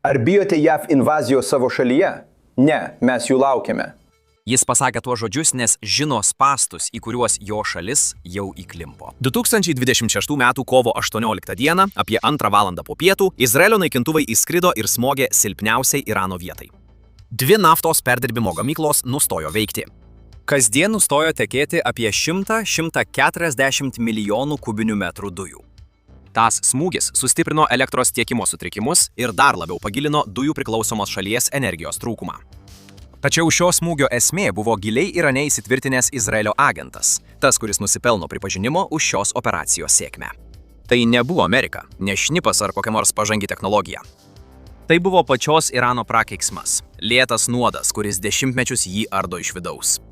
Ar bijote JAV invazijos savo šalyje? Ne, mes jų laukiame. Jis pasakė tuos žodžius, nes žino spastus, į kuriuos jo šalis jau įklimpo. 2026 m. kovo 18 d. apie 2 val. Po pietų Izraelio naikintuvai įskrido ir smogė silpniausiai Irano vietai. 2 naftos perdirbimo gamyklos nustojo veikti. Kasdien nustojo tekėti apie 100–140 milijonų kubinių metrų dujų. Tas smūgis sustiprino elektros tiekimo sutrikimus ir dar labiau pagilino dujų priklausomos šalies energijos trūkumą. Tačiau šio smūgio esmė buvo giliai Irane įsitvirtinęs Izraelio agentas, tas, kuris nusipelno pripažinimo už šios operacijos sėkmę. Tai nebuvo Amerika, ne šnipas ar kokia nors pažangi technologija. Tai buvo pačios Irano prakeiksmas, lėtas nuodas, kuris dešimtmečius jį ardo iš vidaus.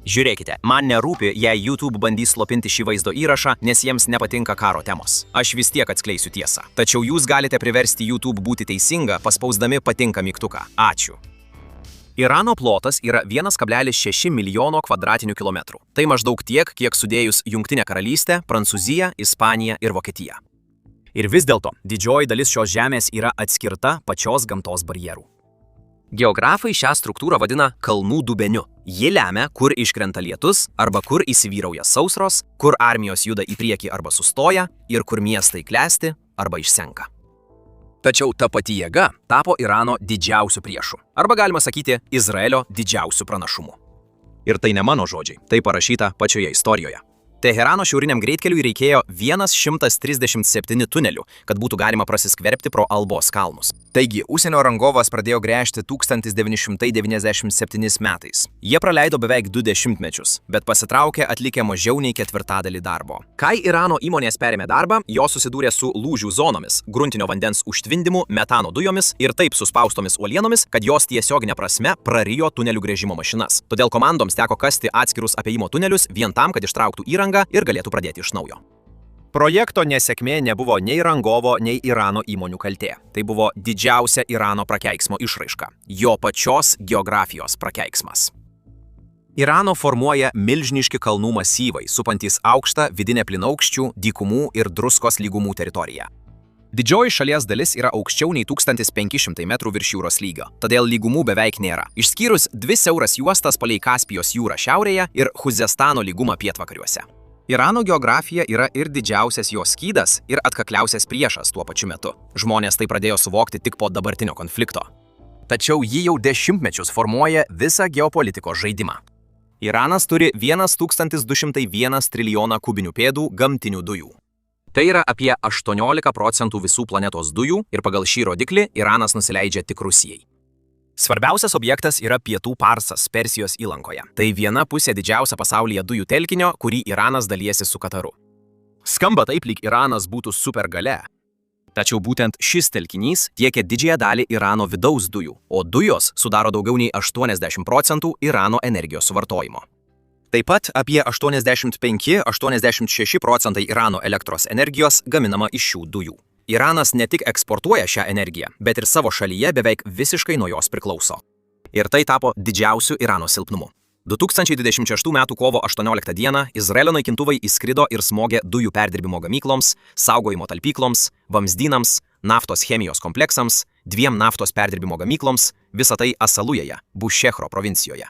Žiūrėkite, man nerūpi, jei YouTube bandys slopinti šį vaizdo įrašą, nes jiems nepatinka karo temos. Aš vis tiek atskleisiu tiesą. Tačiau jūs galite priversti YouTube būti teisinga, paspausdami patinka mygtuką. Ačiū. Irano plotas yra 1,6 milijono kvadratinių kilometrų. Tai maždaug tiek, kiek sudėjus Jungtinę karalystę, Prancūziją, Ispaniją ir Vokietiją. Ir vis dėlto, didžioji dalis šios žemės yra atskirta pačios gamtos barjerų. Geografai šią struktūrą vadina kalnų dubeniu. Ji lemia, kur iškrenta lietus, arba kur įsivyrauja sausros, kur armijos juda į priekį arba sustoja ir kur miestai klesti arba išsenka. Tačiau ta pati jėga tapo Irano didžiausiu priešu, arba galima sakyti Izraelio didžiausiu pranašumu. Ir tai ne mano žodžiai, tai parašyta pačioje istorijoje. Teherano šiauriniam greitkeliui reikėjo 137 tunelių, kad būtų galima prasiskverbti pro Albos kalnus. Taigi, užsienio rangovas pradėjo gręžti 1997 metais. Jie praleido beveik 2 dešimtmečius, bet pasitraukė atlikę mažiau nei 1/4 darbo. Kai Irano įmonės perėmė darbą, jos susidūrė su lūžių zonomis, gruntinio vandens užtvindymu, metano dujomis ir taip suspaustomis uolienomis, kad jos tiesioginė prasme prarijo tunelių gręžimo mašinas. Todėl komandoms teko kasti atskirus apėjimo tunelius vien tam, kad ištrauktų įrangą ir galėtų pradėti iš naujo. Projekto nesėkmė nebuvo nei rangovo, nei Irano įmonių kaltė. Tai buvo didžiausia Irano prakeiksmo išraiška. Jo pačios geografijos prakeiksmas. Irano formuoja milžiniški kalnų masyvai, supantys aukštą vidinę plynaukščių, dykumų ir druskos lygumų teritoriją. Didžioji šalies dalis yra aukščiau nei 1500 metrų virš jūros lygio, todėl lygumų beveik nėra, išskyrus 2 siauras juostas palei Kaspijos jūrą šiaurėje ir Chuzestano lygumą pietvakariuose. Irano geografija yra ir didžiausias jo skydas, ir atkakliausias priešas tuo pačiu metu. Žmonės tai pradėjo suvokti tik po dabartinio konflikto. Tačiau jį jau dešimtmečius formuoja visą geopolitikos žaidimą. Iranas turi 1201 trilijoną kubinių pėdų gamtinių dujų. Tai yra apie 18% visų planetos dujų ir pagal šį rodiklį Iranas nusileidžia tik Rusijai. Svarbiausias objektas yra Pietų Parsas Persijos įlankoje. Tai viena pusė didžiausia pasaulyje dujų telkinio, kurį Iranas dalijasi su Kataru. Skamba taip, lyg Iranas būtų supergalia. Tačiau būtent šis telkinys tiekia didžiąją dalį Irano vidaus dujų, o dujos sudaro daugiau nei 80% Irano energijos suvartojimo. Taip pat apie 85–86% Irano elektros energijos gaminama iš šių dujų. Iranas ne tik eksportuoja šią energiją, bet ir savo šalyje beveik visiškai nuo jos priklauso. Ir tai tapo didžiausiu Irano silpnumu. 2026 m. kovo 18 d. Izraelio naikintuvai įskrido ir smogė dujų perdirbimo gamykloms, saugojimo talpykloms, vamzdynams, naftos chemijos kompleksams, 2 naftos perdirbimo gamykloms, visą tai Asalujoje, Bušechro provincijoje.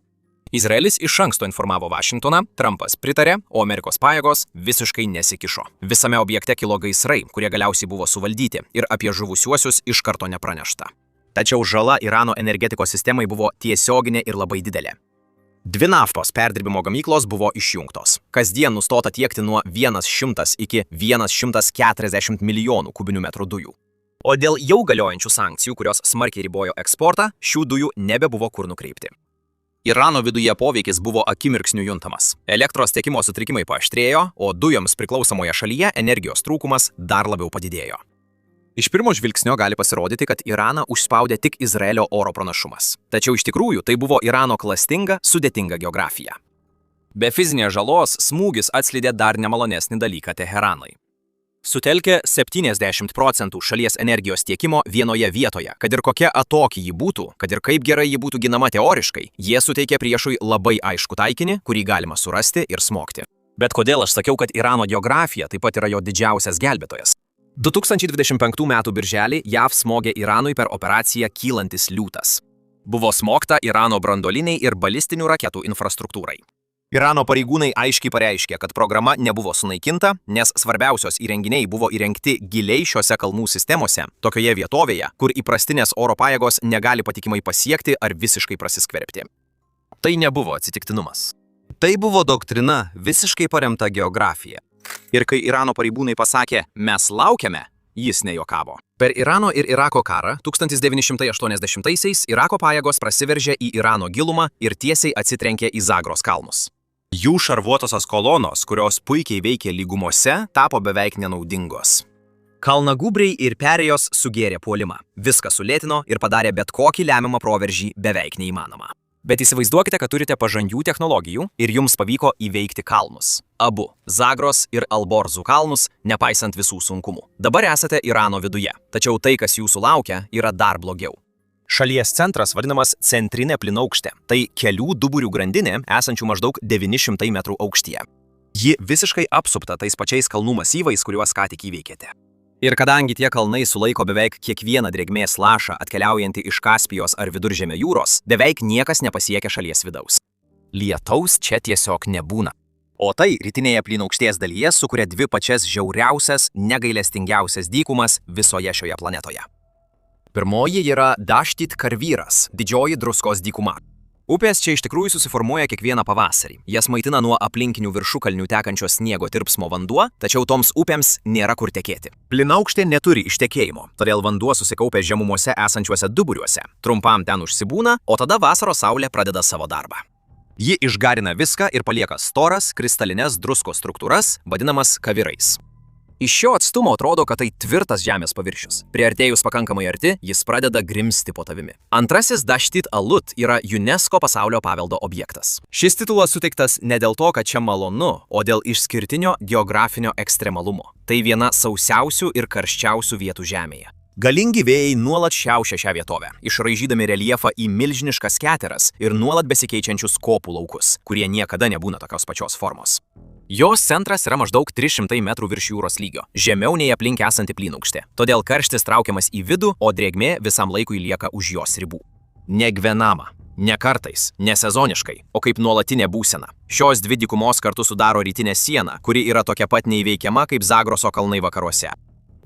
Izraelis iš anksto informavo Vašingtoną, Trumpas pritarė, o Amerikos pajėgos visiškai nesikišo. Visame objekte kilo gaisrai, kurie galiausiai buvo suvaldyti, ir apie žuvusiuosius iš karto nepranešta. Tačiau žala Irano energetikos sistemai buvo tiesioginė ir labai didelė. 2 naftos perdirbimo gamyklos buvo išjungtos. Kasdien nustota tiekti nuo 100 iki 140 milijonų kubinių metrų dujų. O dėl jau galiojančių sankcijų, kurios smarkiai ribojo eksportą, šių dujų nebebuvo kur nukreipti. Irano viduje poveikis buvo akimirksniu juntamas. Elektros tiekimo sutrikimai paaštrėjo, o dujoms priklausomoje šalyje energijos trūkumas dar labiau padidėjo. Iš pirmo žvilgsnio gali pasirodyti, kad Iraną užspaudė tik Izraelio oro pranašumas. Tačiau iš tikrųjų tai buvo Irano klastinga, sudėtinga geografija. Be fizinės žalos smūgis atskleidė dar nemalonesnį dalyką Teheranui. Sutelkė 70% šalies energijos tiekimo vienoje vietoje, kad ir kokia atoki ji būtų, kad ir kaip gerai ji būtų ginama teoriškai, jie suteikė priešui labai aišku taikinį, kurį galima surasti ir smogti. Bet kodėl aš sakiau, kad Irano geografija taip pat yra jo didžiausias gelbėtojas? 2025 m. birželį JAV smogė Iranui per operaciją Kylantis liūtas. Buvo smogta Irano branduoliniai ir balistinių raketų infrastruktūrai. Irano pareigūnai aiškiai pareiškė, kad programa nebuvo sunaikinta, nes svarbiausios įrenginiai buvo įrengti giliai šiose kalnų sistemose, tokioje vietovėje, kur įprastinės oro pajėgos negali patikimai pasiekti ar visiškai prasiskverbti. Tai nebuvo atsitiktinumas. Tai buvo doktrina visiškai paremta geografija. Ir kai Irano pareigūnai pasakė, mes laukiame, jis nejuokavo. Per Irano ir Irako karą 1980-aisiais Irako pajėgos prasiveržė į Irano gilumą ir tiesiai atsitrenkė į Zagros kalnus. Jų šarvuotosios kolonos, kurios puikiai veikė lygumose, tapo beveik nenaudingos. Kalnagūbriai ir perėjos sugėrė puolimą. Viską sulėtino ir padarė bet kokį lemiamą proveržį beveik neįmanomą. Bet įsivaizduokite, kad turite pažangių technologijų ir jums pavyko įveikti kalnus. Abu – Zagros ir Alborzų kalnus, nepaisant visų sunkumų. Dabar esate Irano viduje, tačiau tai, kas jūsų laukia, yra dar blogiau. Šalies centras vadinamas centrinė plynaukštė. Tai kelių duburių grandinė, esančių maždaug 900 metrų aukštyje. Ji visiškai apsupta tais pačiais kalnų masyvais, kuriuos ką tik įveikėte. Ir kadangi tie kalnai sulaiko beveik kiekvieną drėgmės lašą atkeliaujantį iš Kaspijos ar Viduržemio jūros, beveik niekas nepasiekia šalies vidaus. Lietaus čia tiesiog nebūna. O tai rytinėje plynaukštės dalyje sukuria dvi pačias žiauriausias, negailestingiausias dykumas visoje šioje planetoje. Pirmoji yra Daštit Karvyras, didžioji druskos dykuma. Upės čia iš tikrųjų susiformuoja kiekvieną pavasarį. Jas maitina nuo aplinkinių viršukalnių tekančio sniego tirpsmo vanduo, tačiau toms upėms nėra kur tekėti. Plynaukštė neturi ištekėjimo, todėl vanduo susikaupia žemumose esančiuose duburiuose. Trumpam ten užsibūna, o tada vasaros saulė pradeda savo darbą. Ji išgarina viską ir palieka storas, kristalines druskos struktūras, vadinamas kavirais. Iš šio atstumo atrodo, kad tai tvirtas žemės paviršius. Priartėjus pakankamai arti, jis pradeda grimzti po tavimi. Antrasis Daštit Alut yra UNESCO pasaulio paveldo objektas. Šis titulas suteiktas ne dėl to, kad čia malonu, o dėl išskirtinio geografinio ekstremalumo. Tai viena sausiausių ir karščiausių vietų žemėje. Galingi vėjai nuolat šiaušia šią vietovę, išraižydami reljefą į milžiniškas keteras ir nuolat besikeičiančius kopų laukus, kurie niekada nebūna tokios pačios formos. Jos centras yra maždaug 300 metrų virš jūros lygio, žemiau nei aplink esanti plynaukštė. Todėl karštis traukiamas į vidų, o drėgmė visam laikui lieka už jos ribų. Negvenama, ne kartais, ne sezoniškai, o kaip nuolatinė būsena. Šios dvi dykumos kartu sudaro rytinę sieną, kuri yra tokia pat neįveikiama kaip Zagroso kalnai vakaruose.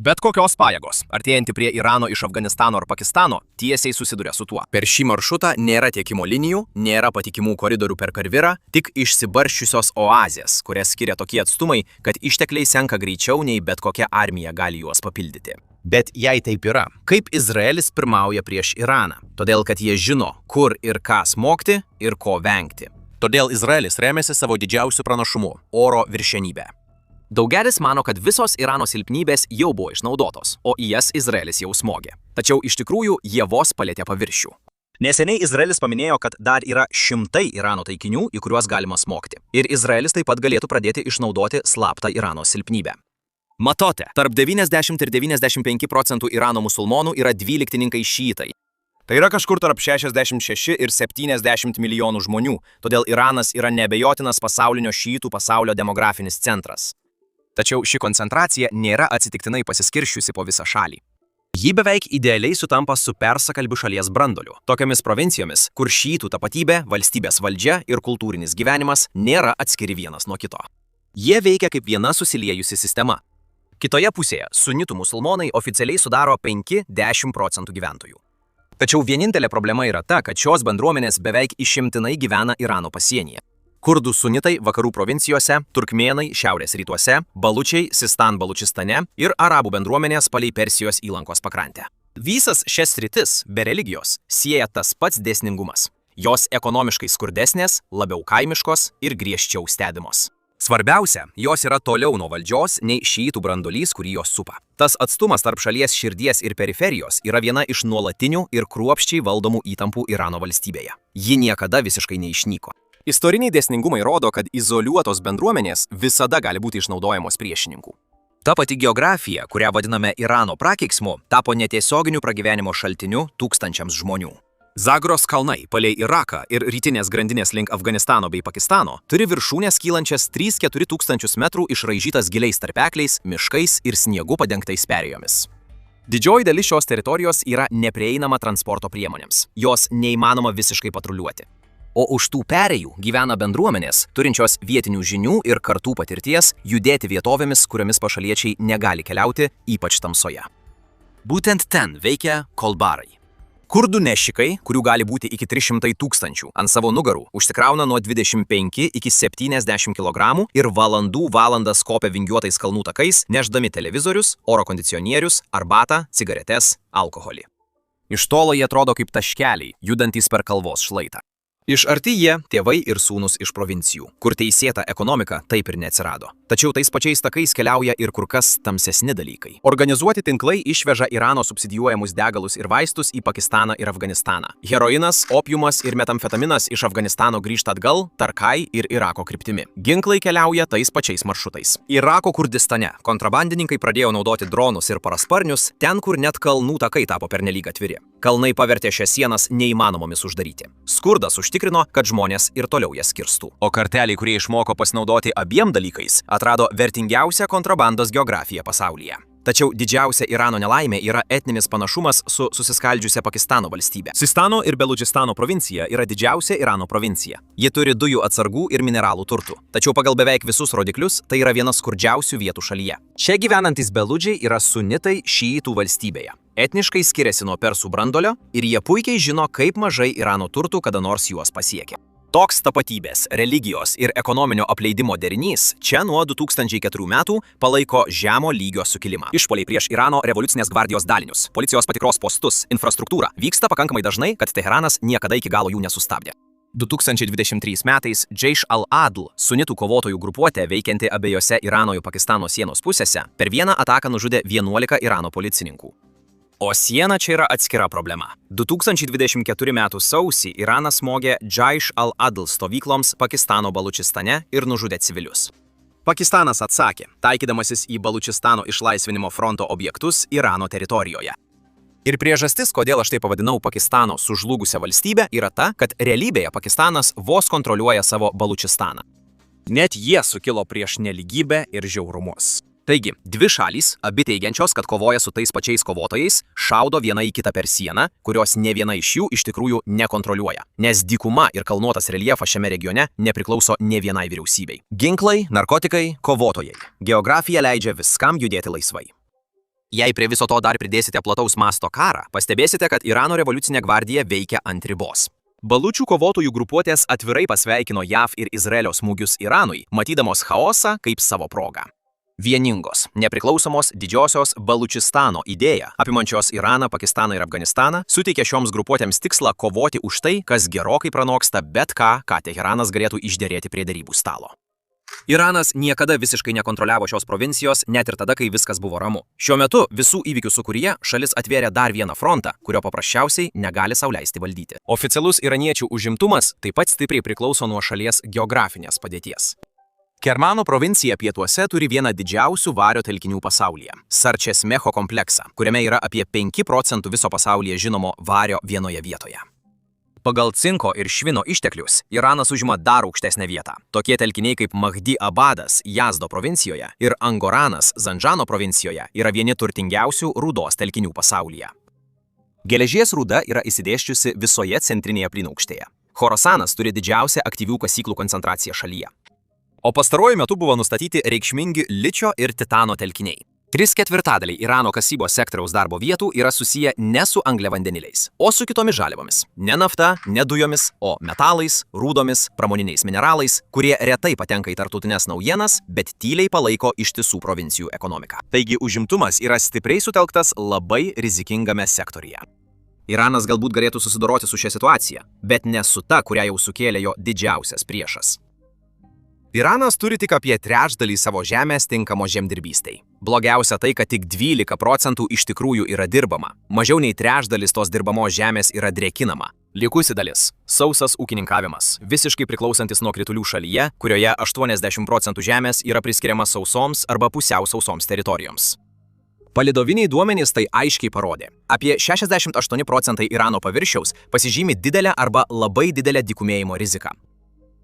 Bet kokios pajėgos, artėjanti prie Irano iš Afganistano ar Pakistano, tiesiai susiduria su tuo. Per šį maršrutą nėra tiekimo linijų, nėra patikimų koridorių per Karvirą, tik išsibarsčiusios oazės, kurias skiria tokie atstumai, kad ištekliai senka greičiau nei bet kokia armija gali juos papildyti. Bet jei taip yra, kaip Izraelis pirmauja prieš Iraną? Todėl, kad jie žino, kur ir ką smogti ir ko vengti. Todėl Izraelis remiasi savo didžiausiu pranašumu – oro viršenybę. Daugelis mano, kad visos Irano silpnybės jau buvo išnaudotos, o į jas Izraelis jau smogė. Tačiau iš tikrųjų jie vos palėtė paviršių. Neseniai Izraelis paminėjo, kad dar yra šimtai Irano taikinių, į kuriuos galima smogti. Ir Izraelis taip pat galėtų pradėti išnaudoti slaptą Irano silpnybę. Matote, tarp 90 ir 95% Irano musulmonų yra dvyliktininkai šytai. Tai yra kažkur tarp 66 ir 70 milijonų žmonių, todėl Iranas yra neabejotinas pasaulinio šytų pasaulio demografinis centras. Tačiau ši koncentracija nėra atsitiktinai pasiskirsčiusi po visą šalį. Ji beveik idealiai sutampa su persakalbių šalies branduoliu, tokiamis provincijomis, kur šytų tapatybė, valstybės valdžia ir kultūrinis gyvenimas nėra atskiri vienas nuo kito. Jie veikia kaip viena susiliejusi sistema. Kitoje pusėje sunitų musulmonai oficialiai sudaro 5–10% gyventojų. Tačiau vienintelė problema yra ta, kad šios bendruomenės beveik išimtinai gyvena Irano pasienyje. Kurdų sunitai vakarų provincijose, turkmėnai šiaurės rytuose, balučiai Sistan Balučistane ir arabų bendruomenės palei Persijos įlankos pakrantę. Visas šias sritis be religijos sieja tas pats dėsningumas. Jos ekonomiškai skurdesnės, labiau kaimiškos ir griežčiau stebimos. Svarbiausia, jos yra toliau nuo valdžios nei šytų branduolys, kurį jos supa. Tas atstumas tarp šalies širdies ir periferijos yra viena iš nuolatinių ir kruopščiai valdomų įtampų Irano valstybėje. Ji niekada visiškai neišnyko. Istoriniai dėsningumai rodo, kad izoliuotos bendruomenės visada gali būti išnaudojamos priešininkų. Ta pati geografija, kurią vadiname Irano prakeiksmu, tapo netiesioginiu pragyvenimo šaltiniu tūkstančiams žmonių. Zagros kalnai palei Iraką ir rytinės grandinės link Afganistano bei Pakistano turi viršūnės kylančias 3-4 tūkstančius metrų išraižytas giliais tarpekliais, miškais ir sniegu padengtais perėjomis. Didžioji dalis šios teritorijos yra neprieinama transporto priemonėms, jos neįmanoma visiškai patruliuoti. O už tų perėjų gyvena bendruomenės, turinčios vietinių žinių ir kartų patirties judėti vietovėmis, kuriomis pašaliečiai negali keliauti, ypač tamsoje. Būtent ten veikia kolbarai. Kurdų nešikai, kurių gali būti iki 300 tūkstančių, ant savo nugarų užsikrauna nuo 25 iki 70 kg ir valandas kopia vingiuotais kalnų takais, nešdami televizorius, oro kondicionierius, arbatą, cigaretes, alkoholį. Iš tolo jie atrodo kaip taškeliai, judantys per kalvos šlaitą. Iš arti jie tėvai ir sūnus iš provincijų, kur teisėta ekonomika taip ir neatsirado. Tačiau tais pačiais takais keliauja ir kur kas tamsesni dalykai. Organizuoti tinklai išveža Irano subsidijuojamus degalus ir vaistus į Pakistaną ir Afganistaną. Heroinas, opiumas ir metamfetaminas iš Afganistano grįžta atgal, Tarkai ir Irako kryptimi. Ginklai keliauja tais pačiais maršrutais. Irako Kurdistane kontrabandininkai pradėjo naudoti dronus ir parasparnius ten, kur net kalnų takai tapo pernelyg atviri. Kalnai pavertė šias sienas neįmanomomis uždaryti. Skurdas užtikrino, kad žmonės ir toliau jas kirstų. O karteliai, kurie išmoko pasinaudoti abiem dalykais, atrado vertingiausią kontrabandos geografiją pasaulyje. Tačiau didžiausia Irano nelaimė yra etninis panašumas su susiskaldžiusia Pakistano valstybe. Sistano ir Beludžistano provincija yra didžiausia Irano provincija. Ji turi dujų atsargų ir mineralų turtų. Tačiau pagal beveik visus rodiklius tai yra viena skurdžiausių vietų šalyje. Čia gyvenantys beludžiai yra sunitai šiitų valstybėje. Etniškai skiriasi nuo persų brandolio ir jie puikiai žino, kaip mažai Irano turtų kada nors juos pasiekė. Toks tapatybės, religijos ir ekonominio apleidimo derinys čia nuo 2004 metų palaiko žemo lygio sukilimą. Išpuoliai prieš Irano revoliucinės gvardijos dalinius, policijos patikros postus, infrastruktūrą vyksta pakankamai dažnai, kad Teheranas niekada iki galo jų nesustabdė. 2023 metais Jaish al-Adl, sunitų kovotojų grupuotė veikianti abiejose Irano ir Pakistano sienos pusėse, per vieną ataką nužudė 11 Irano policininkų. O siena čia yra atskira problema. 2024 metų sausį Iranas smogė Jaish al-Adl stovykloms Pakistano Balučistane ir nužudė civilius. Pakistanas atsakė, taikydamasis į Balučistano išlaisvinimo fronto objektus Irano teritorijoje. Ir priežastis, kodėl aš tai pavadinau Pakistano sužlugusią valstybę, yra ta, kad realybėje Pakistanas vos kontroliuoja savo Balučistaną. Net jie sukilo prieš nelygybę ir žiaurumus. Taigi, dvi šalys, abi teigiančios, kad kovoja su tais pačiais kovotojais, šaudo viena į kitą per sieną, kurios ne viena iš jų iš tikrųjų nekontroliuoja, nes dykuma ir kalnuotas reljefas šiame regione nepriklauso ne vienai vyriausybei. Ginklai, narkotikai, kovotojai. Geografija leidžia viskam judėti laisvai. Jei prie viso to dar pridėsite plataus masto karą, pastebėsite, kad Irano revoliucinė gvardija veikia ant ribos. Balučių kovotojų grupuotės atvirai pasveikino JAV ir Izraelio smūgius Iranui, matydamos chaosą kaip savo progą. Vieningos, nepriklausomos didžiosios Balučistano idėja, apimančios Iraną, Pakistaną ir Afganistaną, suteikia šioms grupuotėms tikslą kovoti už tai, kas gerokai pranoksta bet ką, ką Teheranas galėtų išderėti prie derybų stalo. Iranas niekada visiškai nekontroliavo šios provincijos, net ir tada, kai viskas buvo ramu. Šiuo metu visų įvykių sūkuryje šalis atvėrė dar vieną frontą, kurio paprasčiausiai negali sau leisti valdyti. Oficialus iraniečių užimtumas taip pat stipriai priklauso nuo šalies geografinės padėties. Kermano provincija pietuose turi vieną didžiausių vario telkinių pasaulyje – Sarčesmecho kompleksą, kuriame yra apie 5% viso pasaulyje žinomo vario vienoje vietoje. Pagal cinko ir švino išteklius, Iranas užima dar aukštesnę vietą. Tokie telkiniai kaip Mahdi Abadas Yazdo provincijoje ir Angoranas Zanžano provincijoje yra vieni turtingiausių rūdos telkinių pasaulyje. Geležies rūda yra išsidėsčiusi visoje centrinėje plynaukštėje. Chorasanas turi didžiausią aktyvių kasyklų koncentraciją šalyje. O pastaruoju metu buvo nustatyti reikšmingi ličio ir titano telkiniai. 3/4 Irano kasybos sektoriaus darbo vietų yra susiję ne su angliavandeniliais, o su kitomis žaliavomis. Ne nafta, ne dujomis, o metalais, rūdomis, pramoniniais mineralais, kurie retai patenka į tarptautines naujienas, bet tyliai palaiko ištisų provincijų ekonomiką. Taigi užimtumas yra stipriai sutelktas labai rizikingame sektoriuje. Iranas galbūt galėtų susidoroti su šia situacija, bet ne su ta, kurią jau sukėlė jo didžiausias priešas. Iranas turi tik apie trečdalį savo žemės tinkamo žemdirbystei. Blogiausia tai, kad tik 12% iš tikrųjų yra dirbama. Mažiau nei trečdalis tos dirbamos žemės yra drėkinama. Likusi dalis – sausas ūkininkavimas, visiškai priklausantis nuo kritulių šalyje, kurioje 80% žemės yra priskiriama sausoms arba pusiau sausoms teritorijoms. Palydoviniai duomenys tai aiškiai parodė. Apie 68% Irano paviršiaus pasižymi didelę arba labai didelę dykumėjimo riziką.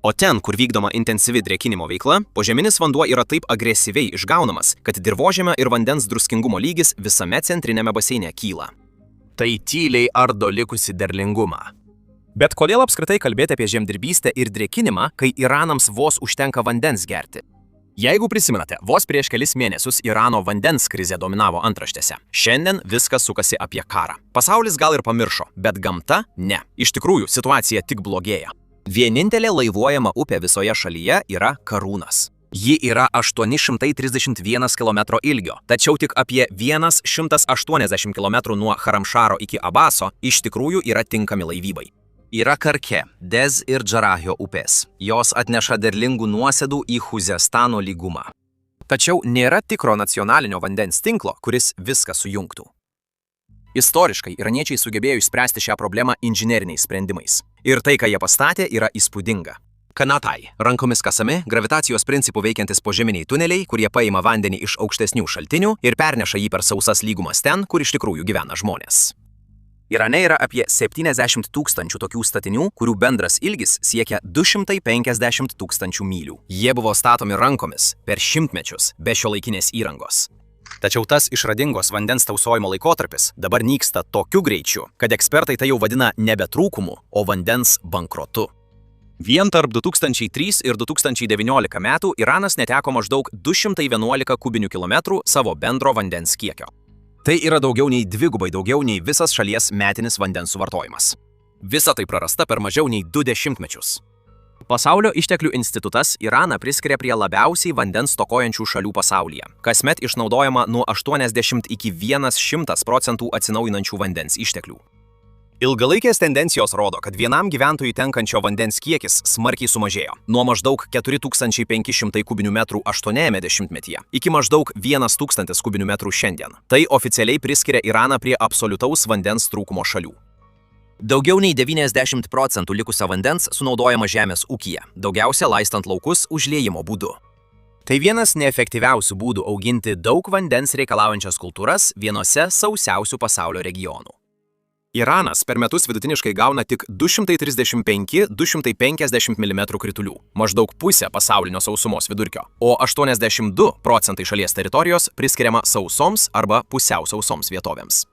O ten, kur vykdoma intensyvi drėkinimo veikla, požeminis vanduo yra taip agresyviai išgaunamas, kad dirvožemio ir vandens druskingumo lygis visame centrinėme baseine kyla. Tai tyliai ardo likusi derlingumą. Bet kodėl apskritai kalbėti apie žemdirbystę ir drėkinimą, kai Iranams vos užtenka vandens gerti? Jeigu prisimenate, vos prieš kelis mėnesius Irano vandens krizė dominavo antraštėse. Šiandien viskas sukasi apie karą. Pasaulis gal ir pamiršo, bet gamta ne. Iš tikrųjų, situacija tik blogėja. Vienintelė laivuojama upė visoje šalyje yra Karūnas. Ji yra 831 km ilgio, tačiau tik apie 180 km nuo Haramšaro iki Abaso iš tikrųjų yra tinkami laivybai. Yra Karke, Dez ir Džarahio upės. Jos atneša derlingų nuosėdų į Chuzestano lygumą. Tačiau nėra tikro nacionalinio vandens tinklo, kuris viską sujungtų. Istoriškai iraniečiai sugebėjo išspręsti šią problemą inžineriniais sprendimais. Ir tai, ką jie pastatė, yra įspūdinga. Kanatai – rankomis kasami, gravitacijos principų veikiantis požeminiai tuneliai, kurie paima vandenį iš aukštesnių šaltinių ir perneša jį per sausas lygumas ten, kur iš tikrųjų gyvena žmonės. Irane yra apie 70 000 tokių statinių, kurių bendras ilgis siekia 250 000 mylių. Jie buvo statomi rankomis per šimtmečius be šiuolaikinės įrangos. Tačiau tas išradingos vandens tausojimo laikotarpis dabar nyksta tokiu greičiu, kad ekspertai tai jau vadina nebe trūkumu, o vandens bankrotu. Vien tarp 2003 ir 2019 metų Iranas neteko maždaug 211 kubinių kilometrų savo bendro vandens kiekio. Tai yra daugiau nei dvigubai daugiau nei visas šalies metinis vandens suvartojimas. Visa tai prarasta per mažiau nei 2 dešimtmečius. Pasaulio išteklių institutas Iraną priskiria prie labiausiai vandens stokojančių šalių pasaulyje. Kasmet išnaudojama nuo 80 iki 100% atsinaujinančių vandens išteklių. Ilgalaikės tendencijos rodo, kad vienam gyventojui tenkančio vandens kiekis smarkiai sumažėjo. Nuo maždaug 4500 kubinių metrų 80-metyje iki maždaug 1000 kubinių metrų šiandien. Tai oficialiai priskiria Iraną prie absoliutaus vandens trūkumo šalių. Daugiau nei 90% likusio vandens sunaudojama žemės ūkyje, daugiausia laistant laukus užliejimo būdu. Tai vienas neefektyviausių būdų auginti daug vandens reikalaujančias kultūras vienose sausiausių pasaulio regionų. Iranas per metus vidutiniškai gauna tik 235–250 mm kritulių, maždaug pusę pasaulinio sausumos vidurkio, o 82% šalies teritorijos priskiriama sausoms arba pusiau sausoms vietovėms.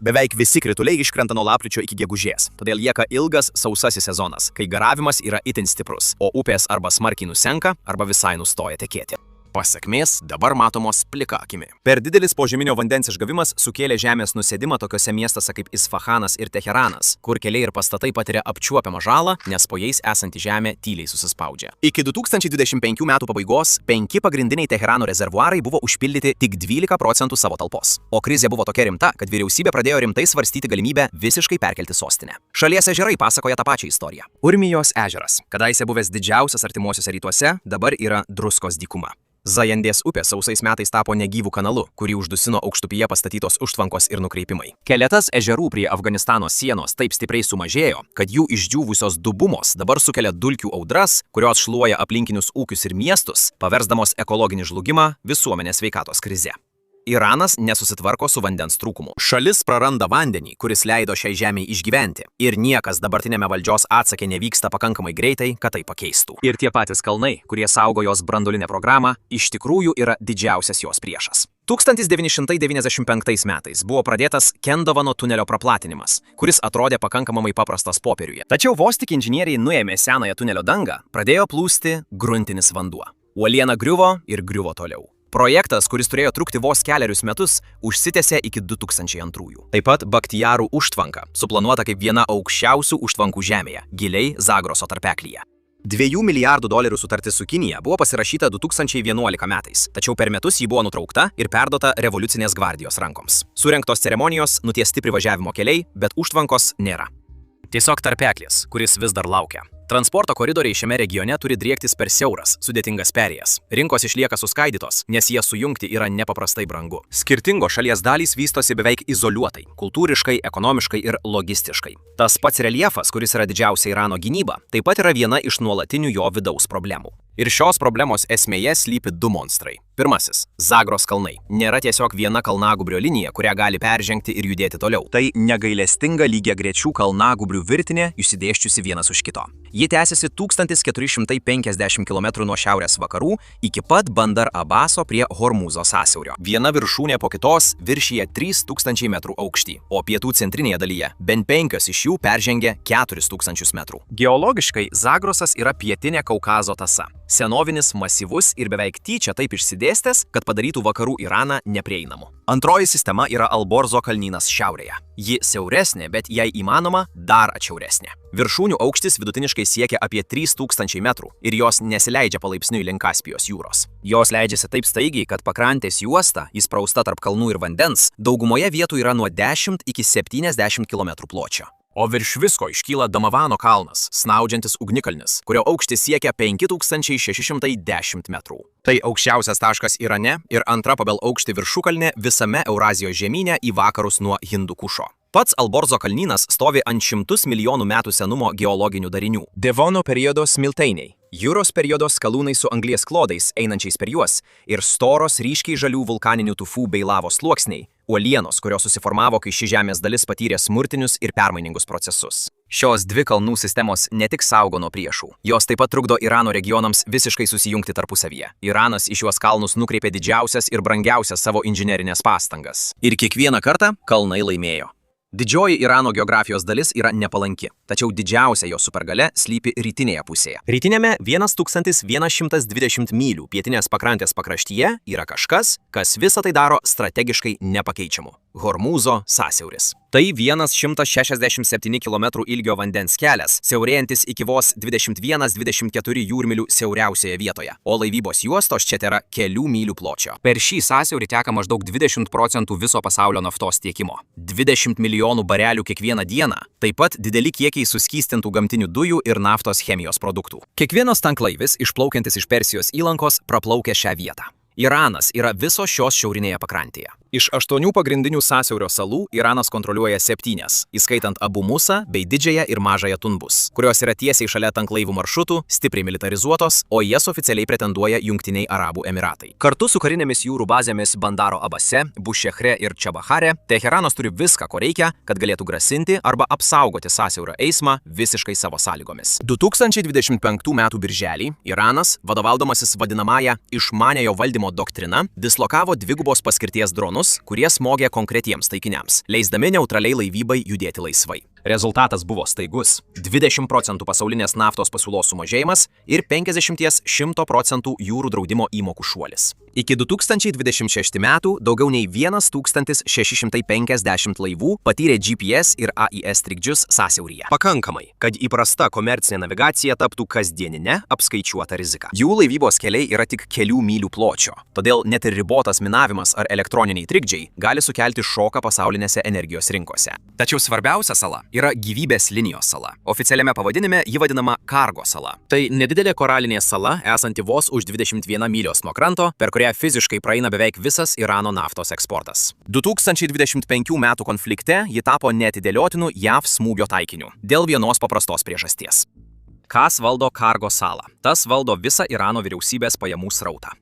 Beveik visi krituliai iškrenta nuo lapkričio iki gegužės, todėl lieka ilgas sausasis sezonas, kai garavimas yra itin stiprus, o upės arba smarkiai nusenka, arba visai nustoja tekėti. Pasakmės dabar matomos plika akimi. Per didelis požeminio vandens išgavimas sukėlė žemės nusėdimą tokiuose miestuose kaip Isfahanas ir Teheranas, kur keliai ir pastatai patiria apčiuopiamą žalą, nes po jais esanti žemė tyliai susispaudžia. Iki 2025 metų pabaigos 5 pagrindiniai Teherano rezervuarai buvo užpildyti tik 12% savo talpos. O krizė buvo tokia rimta, kad vyriausybė pradėjo rimtai svarstyti galimybę visiškai perkelti sostinę. Šalies ežerai pasakoja tą pačią istoriją. Urmijos ežeras, kadaise buvęs didžiausias artimuosiuose rytuose, dabar yra druskos dykuma. Zajandės upė sausais metais tapo negyvų kanalu, kurį uždusino aukštupyje pastatytos užtvankos ir nukreipimai. Keletas ežerų prie Afganistano sienos taip stipriai sumažėjo, kad jų išdžiūvusios dubumos dabar sukelia dulkių audras, kurios šluoja aplinkinius ūkius ir miestus, paversdamos ekologinį žlugimą visuomenės sveikatos krize. Iranas nesusitvarko su vandens trūkumu. Šalis praranda vandenį, kuris leido šiai žemei išgyventi. Ir niekas dabartinėme valdžios atsakė nevyksta pakankamai greitai, kad tai pakeistų. Ir tie patys kalnai, kurie saugo jos branduolinę programą, iš tikrųjų yra didžiausias jos priešas. 1995 metais buvo pradėtas Kendovano tunelio praplatinimas, kuris atrodė pakankamai paprastas popieriuje. Tačiau vos tik inžinieriai nuėmė senąją tunelio dangą, pradėjo plūsti gruntinis vanduo. Uoliena griuvo ir griuvo toliau. Projektas, kuris turėjo trukti vos kelerius metus, užsitęsė iki 2002. Taip pat Bakhtijarų užtvanka, suplanuota kaip viena aukščiausių užtvankų žemėje, giliai Zagroso tarpeklyje. $2 milijardų sutartis su Kinija buvo pasirašyta 2011 metais, tačiau per metus ji buvo nutraukta ir perduota revoliucinės gvardijos rankoms. Surengtos ceremonijos, nutiesti privažiavimo keliai, bet užtvankos nėra. Tiesiog tarpeklis, kuris vis dar laukia. Transporto koridoriai šiame regione turi driektis per siauras, sudėtingas perėjas. Rinkos išlieka suskaidytos, nes jie sujungti yra nepaprastai brangu. Skirtingos šalies dalys vystosi beveik izoliuotai, kultūriškai, ekonomiškai ir logistiškai. Tas pats reljefas, kuris yra didžiausia Irano gynyba, taip pat yra viena iš nuolatinių jo vidaus problemų. Ir šios problemos esmėje slypi du monstrai. Pirmasis – Zagros kalnai. Nėra tiesiog viena kalnagūbrio linija, kurią gali peržengti ir judėti toliau. Tai negailestinga lygiagrečių kalnagūbrių virtinė, išsidėščiusi vienas už kito. Ji tęsiasi 1450 km nuo šiaurės vakarų iki pat Bandar Abaso prie Hormūzo sąsiaurio. Viena viršūnė po kitos viršyje 3000 metrų aukštį, o pietų centrinėje dalyje bent 5 iš jų peržengia 4000 metrų. Geologiškai Zagrosas yra pietinė Kaukazo tąsa. Senovinis, masyvus ir beveik tyčia taip išsidėstęs, kad padarytų vakarų Iraną neprieinamu. Antroji sistema yra Alborzo kalnynas šiaurėje. Ji siauresnė, bet jei įmanoma, dar atšiauresnė. Viršūnių aukštis vidutiniškai siekia apie 3000 metrų ir jos nesileidžia palaipsniui link Kaspijos jūros. Jos leidžiasi taip staigiai, kad pakrantės juosta, įsprausta tarp kalnų ir vandens, daugumoje vietų yra nuo 10 iki 70 km pločio. O virš visko iškyla Damavano kalnas, snaudžiantis ugnikalnis, kurio aukštis siekia 5610 metrų. Tai aukščiausias taškas Irane ir antra pagal aukštį viršukalnė visame Eurazijos žemyne į vakarus nuo Hindukušo. Pats Alborzo kalnynas stovi ant 100 milijonų metų senumo geologinių darinių. Devono periodo smiltainiai, Juros periodo skalūnai su anglies klodais einančiais per juos ir storos ryškiai žalių vulkaninių tufų bei lavos sluoksniai, uolienos, kurios susiformavo, kai ši žemės dalis patyrė smurtinius ir permainingus procesus. Šios dvi kalnų sistemos ne tik saugo nuo priešų, jos taip pat trukdo Irano regionams visiškai susijungti tarpusavyje. Iranas į šiuos kalnus nukreipė didžiausias ir brangiausias savo inžinerinės pastangas. Ir kiekvieną kartą kalnai laimėjo. Didžioji Irano geografijos dalis yra nepalanki, tačiau didžiausia jo supergalia slypi rytinėje pusėje. Rytinėme 1120 mylių pietinės pakrantės pakraštyje yra kažkas, kas visą tai daro strategiškai nepakeičiamu – Hormūzo sąsiauris. Tai 167 km ilgio vandens kelias, siaurėjantis iki vos 21-24 jūrmylių siauriausioje vietoje, o laivybos juostos čia tėra kelių mylių pločio. Per šį sąsiaurį teka maždaug 20% viso pasaulio naftos tiekimo. 20 milijonų barelių kiekvieną dieną, taip pat dideli kiekiai suskystintų gamtinių dujų ir naftos chemijos produktų. Kiekvienas tanklaivis, išplaukiantis iš Persijos įlankos, praplaukia šią vietą. Iranas yra viso šios šiaurinėje pakrantėje. Iš 8 pagrindinių sąsiaurio salų Iranas kontroliuoja 7, įskaitant Abu Musą bei Didžiąją ir Mažąją Tunbus, kurios yra tiesiai šalia tanklaivų maršrutų, stipriai militarizuotos, o jas oficialiai pretenduoja Jungtiniai Arabų Emiratai. Kartu su karinėmis jūrų bazėmis Bandaro Abase, Bušehre ir Čabahare, Teheranas turi viską, ko reikia, kad galėtų grasinti arba apsaugoti sąsiaurio eismą visiškai savo sąlygomis. 2025 m. birželį Iranas, vadovaudamasis vadinamąją išmaniojo valdymo doktrina, dislokavo dvigubos paskirties dronus, kurie smogė konkretiems taikiniams, leisdami neutraliai laivybai judėti laisvai. Rezultatas buvo staigus – 20% pasaulinės naftos pasiūlos sumažėjimas ir 50–100% jūrų draudimo įmokų šuolis. Iki 2026 metų daugiau nei 1650 laivų patyrė GPS ir AIS trikdžius sąsiauryje. Pakankamai, kad įprasta komercinė navigacija taptų kasdieninė apskaičiuota rizika. Jų laivybos keliai yra tik kelių mylių pločio, todėl net ir ribotas minavimas ar elektroniniai trikdžiai gali sukelti šoką pasaulinėse energijos rinkose. Tačiau svarbiausia sala yra gyvybės linijos sala. Oficialiame pavadinime ji vadinama Kargo sala. Tai nedidelė koralinė sala, esanti vos už 21 mylios nuo kranto, per kurią fiziškai praeina beveik visas Irano naftos eksportas. 2025 m. konflikte ji tapo neatidėliotinu JAV smūgio taikiniu dėl vienos paprastos priežasties. Kas valdo Kargo salą? Tas valdo visą Irano vyriausybės pajamų srautą.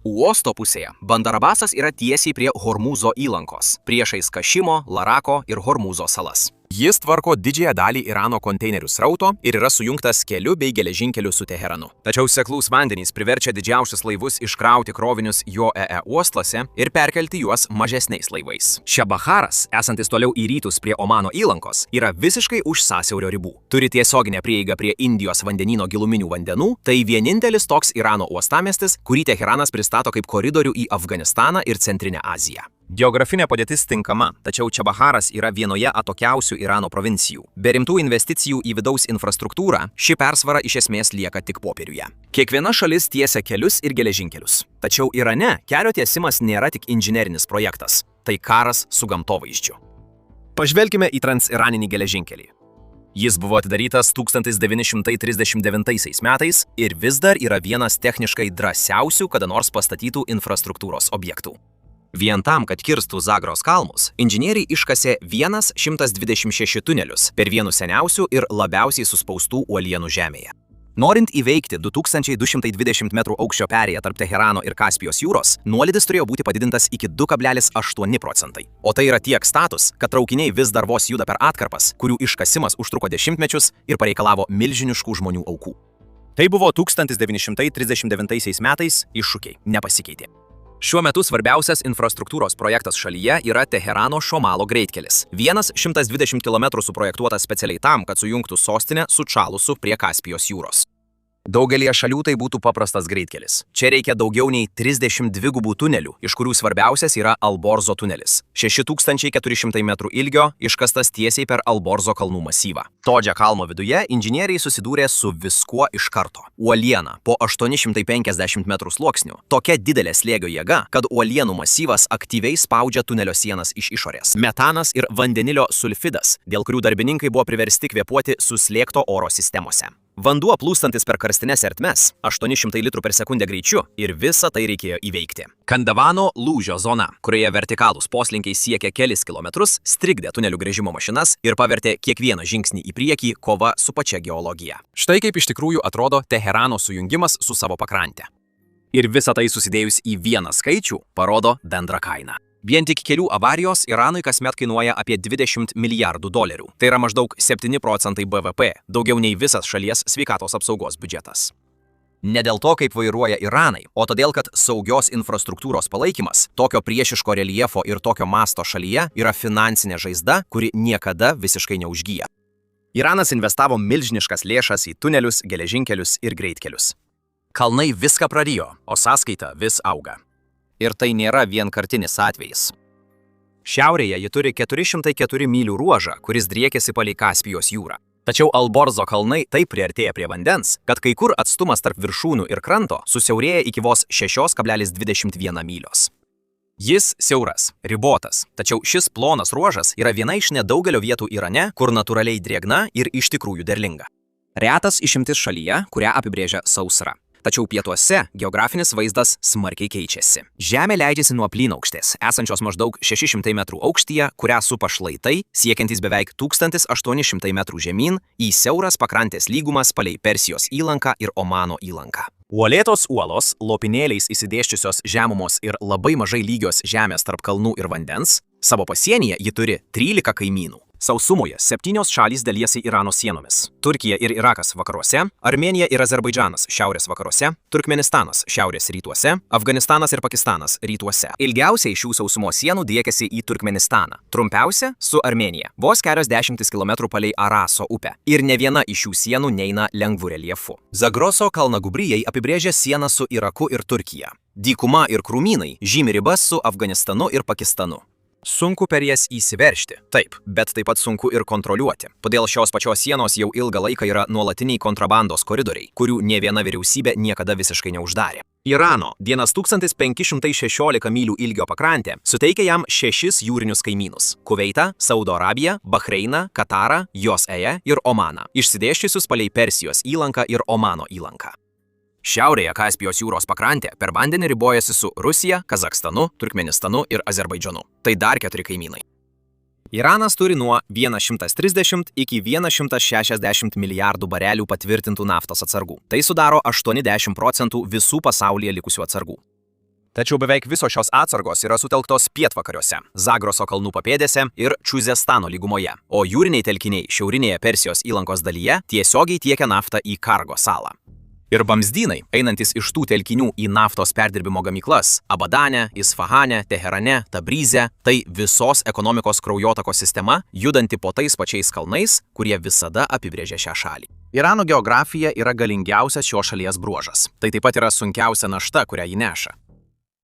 Uosto pusėje Bandar Abasas yra tiesiai prie Hormūzo įlankos, priešais Kašimo, Larako ir Hormūzo salas. Jis tvarko didžiąją dalį Irano konteinerių srauto ir yra sujungtas keliu bei geležinkeliu su Teheranu. Tačiau seklūs vandenys priverčia didžiausius laivus iškrauti krovinius jo uostuose ir perkelti juos mažesniais laivais. Čabaharas, esantis toliau į rytus prie Omano įlankos, yra visiškai už sąsiaurio ribų. Turi tiesioginę prieigą prie Indijos vandenyno giluminių vandenų, tai vienintelis toks Irano uostamiestis, kurį Teheranas pristato kaip koridorių į Afganistaną ir Centrinę Aziją. Geografinė padėtis tinkama, tačiau Čabaharas yra vienoje atokiausių Irano provincijų. Be rimtų investicijų į vidaus infrastruktūrą, ši persvara iš esmės lieka tik popieriuje. Kiekviena šalis tiesia kelius ir geležinkelius. Tačiau Irane kelio tiesimas nėra tik inžinerinis projektas, tai karas su gamtovaizdžiu. Pažvelkime į transiraninį geležinkelį. Jis buvo atidarytas 1939 metais ir vis dar yra vienas techniškai drąsiausių kada nors pastatytų infrastruktūros objektų. Vien tam, kad kirstų Zagros kalnus, inžinieriai iškasė 126 tunelius per vienus seniausių ir labiausiai suspaustų uolienų žemėje. Norint įveikti 2220 m aukščio perėją tarp Teherano ir Kaspijos jūros, nuolydis turėjo būti padidintas iki 2,8 procentai. O tai yra tiek status, kad traukiniai vis dar vos juda per atkarpas, kurių iškasimas užtruko dešimtmečius ir pareikalavo milžiniškų žmonių aukų. Tai buvo 1939 metais, iššūkiai nepasikeitė. Šiuo metu svarbiausias infrastruktūros projektas šalyje yra Teherano Šomalo greitkelis. Vienas 120 km suprojektuotas specialiai tam, kad sujungtų sostinę su Čalusu prie Kaspijos jūros. Daugelie šalių tai būtų paprastas greitkelis. Čia reikia daugiau nei 32 tunelių, iš kurių svarbiausias yra Alborzo tunelis. 6400 m ilgio, iškastas tiesiai per Alborzo kalnų masyvą. Todžia kalno viduje inžinieriai susidūrė su viskuo iš karto. Uoliena po 850 m sluoksnių. Tokia didelė slėgio jėga, kad uolienų masyvas aktyviai spaudžia tunelio sienas iš išorės. Metanas ir vandenilio sulfidas, dėl kurių darbininkai buvo priversti kvėpuoti suslėgto oro sistemose. Vanduo plūstantis per karstines ertmes 800 litrų per sekundę greičiu ir visą tai reikėjo įveikti. Kandavano lūžio zona, kurioje vertikalūs poslinkiai siekia kelis kilometrus, strigdė tunelių gręžimo mašinas ir pavertė kiekvieną žingsnį į priekį kova su pačia geologija. Štai kaip iš tikrųjų atrodo Teherano sujungimas su savo pakrante. Ir visą tai susidėjus į vieną skaičių parodo bendrą kainą. Vien tik kelių avarijos Iranui kasmet kainuoja apie 20 milijardų dolerių. Tai yra maždaug 7 procentai BVP, daugiau nei visas šalies sveikatos apsaugos biudžetas. Ne dėl to, kaip vairuoja Iranai, o todėl, kad saugios infrastruktūros palaikymas, tokio priešiško reljefo ir tokio masto šalyje yra finansinė žaizda, kuri niekada visiškai neužgyja. Iranas investavo milžiniškas lėšas į tunelius, geležinkelius ir greitkelius. Kalnai viską prarijo, o sąskaita vis auga. Ir tai nėra vienkartinis atvejis. Šiaurėje ji turi 404 mylių ruožą, kuris driekiasi palei Kaspijos jūrą. Tačiau Alborzo kalnai taip priartėja prie vandens, kad kai kur atstumas tarp viršūnių ir kranto susiaurėja iki vos 6,21 mylios. Jis siauras, ribotas, tačiau šis plonas ruožas yra viena iš nedaugelio vietų Irane, kur natūraliai drėgna ir iš tikrųjų derlinga. Retas išimtis šalyje, kurią apibrėžia sausra. Tačiau pietuose geografinis vaizdas smarkiai keičiasi. Žemė leidžiasi nuo plynaukštės, esančios maždaug 600 metrų aukštyje, kurią supa šlaitai, siekiantys beveik 1800 metrų žemyn, į siauras pakrantės lygumas palei Persijos įlanką ir Omano įlanką. Uolėtos uolos, lopinėliais įsidėščiusios žemumos ir labai mažai lygios žemės tarp kalnų ir vandens, savo pasienyje ji turi 13 kaimynų. Sausumoje 7 šalys dalijasi Irano sienomis. Turkija ir Irakas vakaruose, Armėnija ir Azerbaidžanas šiaurės vakaruose, Turkmenistanas šiaurės rytuose, Afganistanas ir Pakistanas rytuose. Ilgiausiai šių sausumos sienų driekiasi į Turkmenistaną. Trumpiausia su Armėnija, vos kelios dešimtis kilometrų palei Araso upę. Ir ne viena iš šių sienų neina lengvu reljefu. Zagroso kalnagubrijai apibrėžia sieną su Iraku ir Turkija. Dykuma ir krūmynai žymi ribas su Afganistanu ir Pakistanu. Sunku per jas įsiveržti, taip, bet taip pat sunku ir kontroliuoti. Todėl šios pačios sienos jau ilgą laiką yra nuolatiniai kontrabandos koridoriai, kurių nė viena vyriausybė niekada visiškai neuždarė. Irano 1516 mylių ilgio pakrantė suteikia jam 6 jūrinius kaimynus – Kuveitą, Saudo Arabiją, Bahreiną, Katarą, Jos-Eją ir Omaną, išsidėsčiusius palei Persijos įlanką ir Omano įlanką. Šiaurėje Kaspijos jūros pakrantė per vandenį ribojasi su Rusija, Kazakstanu, Turkmenistanu ir Azerbaidžanu. Tai dar 4 kaimynai. Iranas turi nuo 130 iki 160 milijardų barelių patvirtintų naftos atsargų. Tai sudaro 80 procentų visų pasaulyje likusių atsargų. Tačiau beveik visos šios atsargos yra sutelktos pietvakariuose, Zagroso kalnų papėdėse ir Čuzestano lygumoje, o jūriniai telkiniai šiaurinėje Persijos įlankos dalyje tiesiogiai tiekia naftą į Kargo salą. Ir vamzdynai, einantis iš tų telkinių į naftos perdirbimo gamyklas – Abadane, Isfahane, Teherane, Tabrize – tai visos ekonomikos kraujotakos sistema, judanti po tais pačiais kalnais, kurie visada apibrėžia šią šalį. Irano geografija yra galingiausias šios šalies bruožas. Tai taip pat yra sunkiausia našta, kurią ji neša.